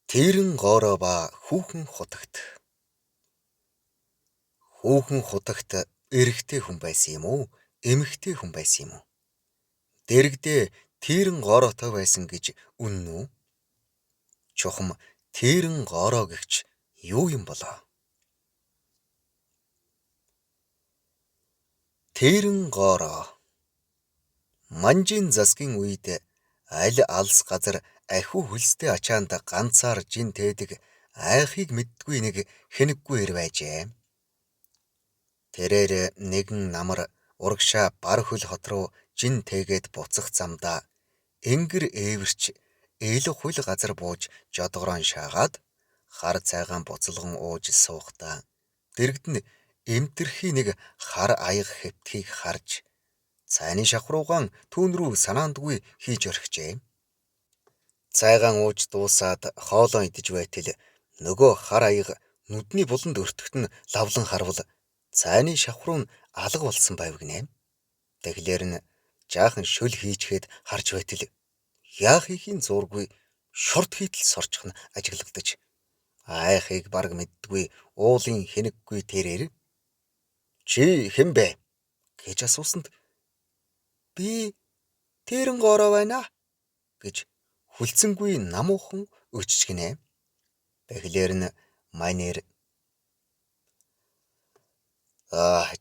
Тэрэн гоороо ба хүүхэн хутагт. Хүүхэн хутагт эрэгтэй хүн байсан юм уу? Эмэгтэй хүн байсан юм уу? Дэрэгдээ тэрэн гоороотой байсан гэж үнэн үү? Чухам тэрэн гоороо гэгч юу юм болоо? Тэрэн гоороо. Манжин засгийн үед аль алс газар ахиу хөлстэй ачаанд ганцаар жин тээдэг айхыг мэддгүй нэг хэнэггүй эр байжээ. Тэрээр нэгэн намар урагшаа бар хөл хот руу жин тээгээд буцах замдаа энгэр ээвэрч ээлх хөл газар бууж жодгороон шаагаад хар цайгаан буцалган ууж суухдаа дэрэгд нь эмтэрхий нэг хар аяга хэвтхийг харж цайны шавхруугаан түүн рүү санаандгүй хийж орхижээ. Цайгаан ууж дуусаад хоолоо идэж байтал нөгөө хар аяга нүдний буланд өртөгт нь лавлан харвал цайны шавхруу нь алга болсон байв гинэ. Тэглэр нь жаахан шөл хийчгээд харж байтал яах ихийн зургүй шорт хийтэл сорчих нь ажиглагдаж айхыг барг мэддгүй уулын хэнэггүй тэрээр чи хэн бэ гэж асуусанд би тэрэн гоороо байна гэж хүлцэнгүй намуухан өччихнэ. Тэглэр нь майнер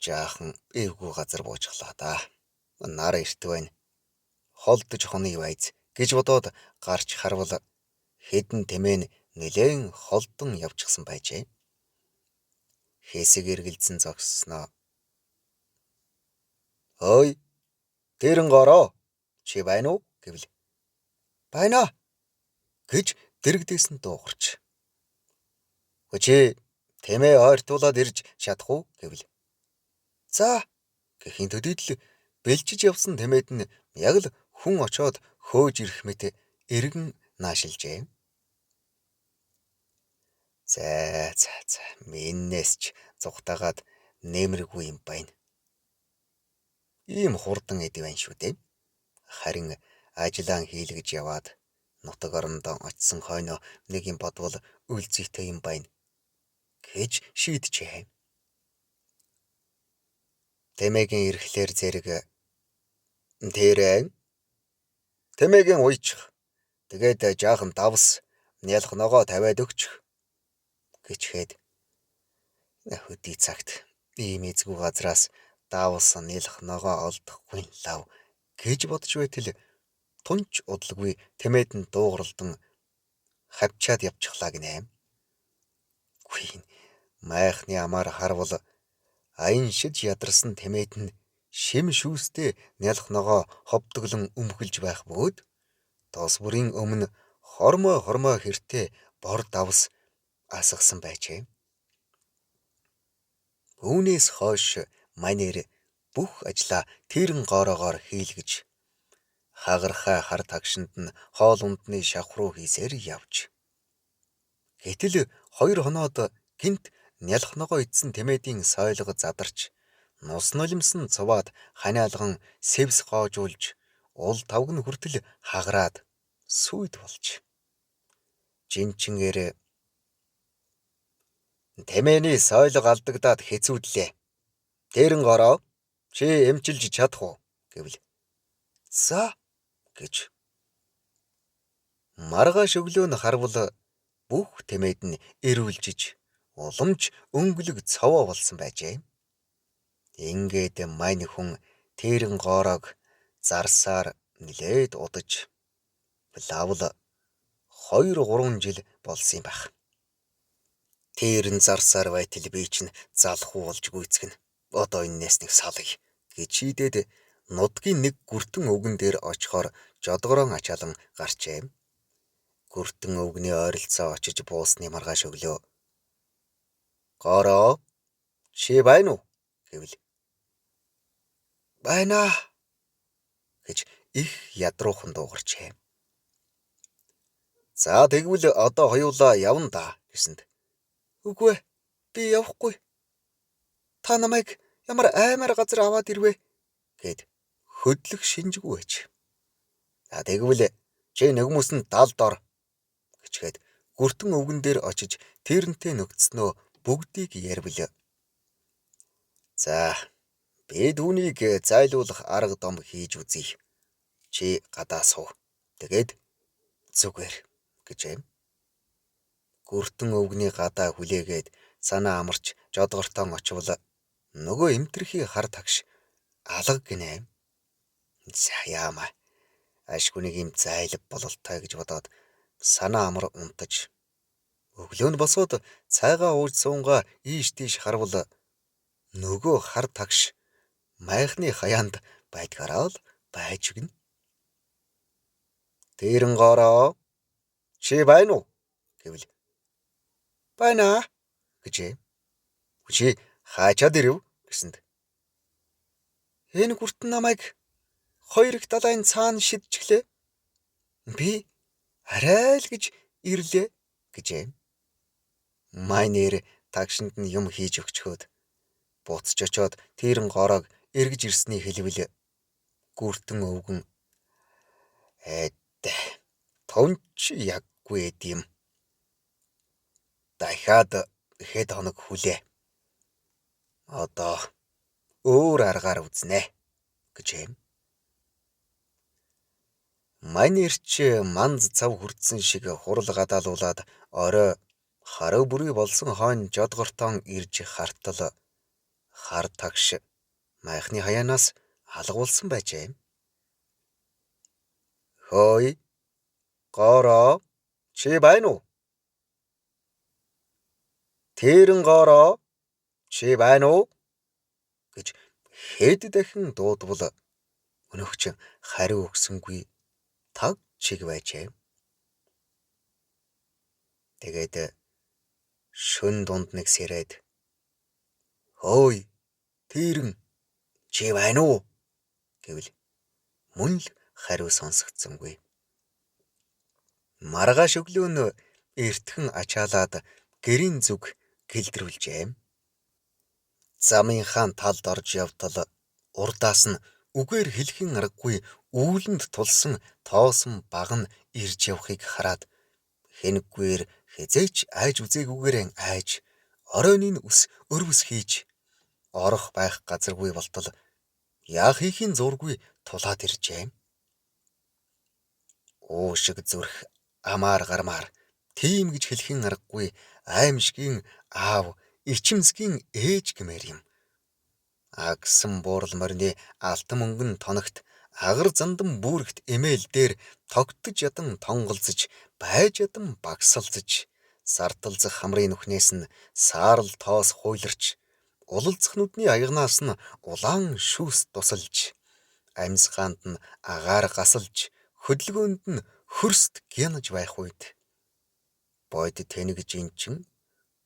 жаахан эвгүй газар буужглаа да. Нар эрт байна. Холдож хоны байз гэж бодоод гарч харвал хэдэн тэмээн нэлээн холдон явчихсан байжээ. Хэсэг эргэлзэн зогссноо. Ой, тэрэн гоороо чи байна уу гэвэл байна гэж дэрэгдээс нь дуугарч. Хүчээ тэмээ ойртуулаад ирж чадах уу гэвэл за гэхийн төдийдл бэлжиж явсан тэмээд нь яг л хүн очоод хөөж ирэх мэт эргэн наашилжээ. За миннээс ч зүгтагаад нэмэргүй юм байна. Ийм хурдан эд байна шүү дээ. Харин ажиллаан хийлгэж яваад нутаг орондоо очисон хойно нэг юм бодвол үлзийтэй юм байна гэж шийджээ. Тэмээгийн ирэхлээр зэрэг тэрэн тэмээгийн уйчих тэгээд жаахан давс нялх ногоо тавиад өгчих гэчгээд хөдий цагт ийм эзгүй газраас давс нялх ногоо олдохгүй лав гэж бодож байтал тунч удалгүй тэмээд нь дуугаралдан хавчаад явчихлаа гинэ. Гүн майхны амаар харвал аян шиж ядарсан тэмээд нь шим шүүстэй нялх ногоо ховдоглон өмхөлж байх бөгөөд тоос бүрийн өмнө хормой хэртэй бор давс асгасан байжээ. Үүнээс хойш манер бүх ажлаа тэрэн гоороогоор хийлгэж хагархай хар тагшинд нь хоол ундны шавхруу хийсээр явж. Гэтэл 2 хоноод гинт нялх ногоо идсэн тэмээдийн сойлго задарч нус нулимсан цуваад ханиалган сэвс гоожуулж ул тавг нь хүртэл хагараад сүйд болж. Жинчингээр тэмээний сойлго алдагдаад хэцүүдлээ. Тэрэн гоороо чи эмчилж чадах уу гэвэл за гэж. Маргааш өглөө нь харвал бүх тэмээд нь эрүүлжиж уламж өнгөлөг цовоо болсон байжээ. Ингээд мань хүн тэрэн гоороог зарсаар нилээд удаж лавл 2-3 жил болсон юм байх. Тэрэн зарсаар байтал би чинь залхуу болж гүйцгэн. Одоо энэс нэг салъя гэж шийдээд нутгийн нэг гүртэн өвгөн дээр очихоор жодгороон ачаалан гарчээ. Гүртэн өвгний ойролцоо очиж буусны маргааш өглөө гоороо чи байна уу гэвэл байна гэж их ядруухан дуугарчээ. За тэгвэл одоо хоёулаа явна да гэсэнд үгүй би явахгүй. Та намайг ямар аймаар газар аваад ирвэ гэд хөдлөх шинжгүй байж. За тэгвэл чи нөгмөс нь далд ор гэчгээд Гүртэн өвгөн дээр очиж тэрнтэй нөхцснөө бүгдийг ярьвал. За, би түүнийг зайлуулах арга дом хийж үзье. Чи гадаа суув. Тэгээд зүгээр гэжээ. Гүртэн өвгний гадаа хүлээгээд санаа амарч жодгортон очивол нөгөө эмтэрхий хар тагш алга гинэ. За яамаа. Ашгүнийг юм зайлв бололтой гэж бодоод санаа амар унтаж өглөөнд босоод цайгаа ууж суунгаа ийш тийш харвал нөгөө хар тагш майхны хаяанд байдгаараа л байж гин. Тэрэнгороо чи байна уу гэвэл байна гэжээ. Чи хаачаад ирэв гэсэнд энэ гүртэн намайг 2 их далайн цаана шидчихлээ. Би арай л гэж ирлээ гэжээ. Майнер тагшинд нь юм хийж өгчхөөд буцаж очоод тэрэн гороог эргэж ирсний хэлбэл гүртэн өвгөн тонч яггүй эдэм. Дахиад хэд хоног хүлээ. Одоо өөр аргаар үзнэ гэжээ. Майнерч манз цав хүрдсэн шиг хурал гадаалуулаад орой харав бүрий болсон хойно жодгортон ирж хартал хар тагш майхны хаяанаас алга болсон байжээ. Хөөе. Гороо чи байна уу? Тэрэн гороо чи байна уу гэж хэд дахин дуудвал өнөөгч хариу өгсөнгүй таг чиг байжээ. Тэгээд шөн дунд нэг сэрээд хөөе тэрэн чи байна уу гэвэл мөн л хариу сонсогдсонгүй. Маргааш өглөө нь эртхэн ачаалаад гэрийн зүг гэлдрүүлжээ. Замынхаа талд орж явтал урдаас нь үгээр хэлхэн аргагүй үүлэнд тулсан тоосон баг нь ирж явахыг хараад хэнэггээр хязээч айж үзээгүйгээрэн айж оройн ус өрвс хийж орох байх газаргүй болтол яах хийхин зургүй тулаад иржээ. Уушиг зүрх амаар гармаар тийм гэж хэлхэн аргагүй аимшигын аав ичимсгийн ээж гэмээр юм. Агсан буурал морины алтан мөнгөн тоногт агар зандан бүрэгт эмээл дээр тогтож ядан тонголзож байж ядан багсалзаж сарталзах хамрын нүхнээс нь саарл тоос хуйларч улалцах нүдний аягнаас нь улаан шүүс тусалж амьсгаанд нь агаар гасалж хөдөлгөөнд нь хөрст гянаж байх үед бод тэнэгж инчин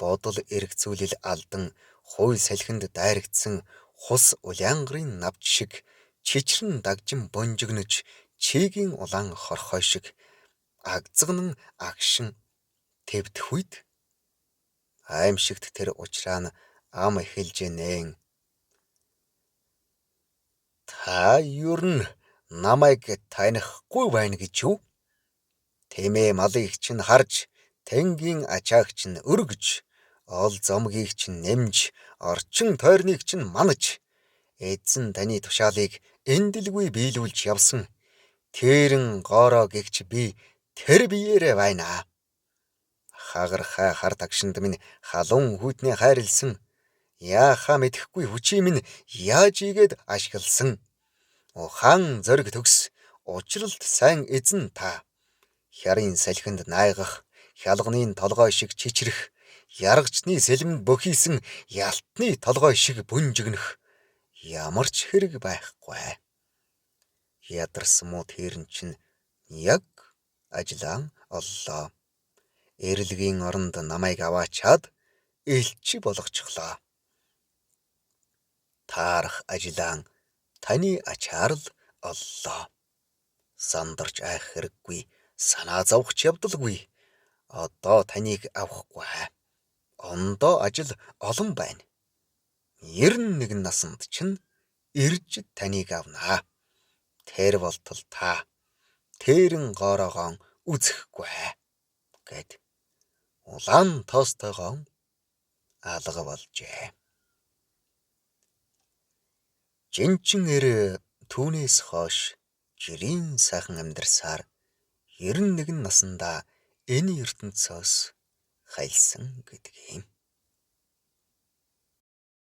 бодол эргцүүлэл алдан хууль салхинд дайрагдсан хус улаангарын навч шиг чичрэн дагжин бонжигнож чигийн улаан хорхой шиг агзгнан агшин твдэх үед аимшигт тэр учраа нь ам эхэлж нээн. Та ер нь намайг танихгүй байна гэж юу? Тэмээ малыг чинь харж тэнгийн ачааг чинь өргөж ол зомгийг чинь нэмж орчин тойрныг чинь манаж эзэн таны тушаалыг эндэлгүй биелүүлж явсан тэрэн гоороо гэгч би тэр биеэрээ байна. Хагархай хар тагшинд минь халуун хүйтний хайрлсан яахаа мэдэхгүй хүчий минь яаж игээд ашигласан ухаан зориг төгс учралт сайн эзэн та хярын салхинд найгах хялганы толгой шиг чичрэх яргачны сэлмэнд бөхийсэн ялтны толгой шиг бүнжигнэх ямар ч хэрэг байхгүй. Ядарсан муу тэрэн чинь яг ажлаа оллоо. Эрлэгийн оронд намайг аваачаад элчи болгочихлоо. Таарах ажлаа таны ачаар л оллоо. Сандарч айх хэрэггүй, санаа зовх явдалгүй. Одоо таныг авахгүй. Ондоо ажил олон байна. 91 наснд чинь ирж таныг авнаа. Тэр болтол та тэрэн гоороогоо үзэхгүй гэд улаан тоостойгоо алга болжээ. Жинчин эр түүнээс хойш жирийн сайхан амьдарсаар 91 наснда энэ ертөнцөөс хайлсан гэдэг юм.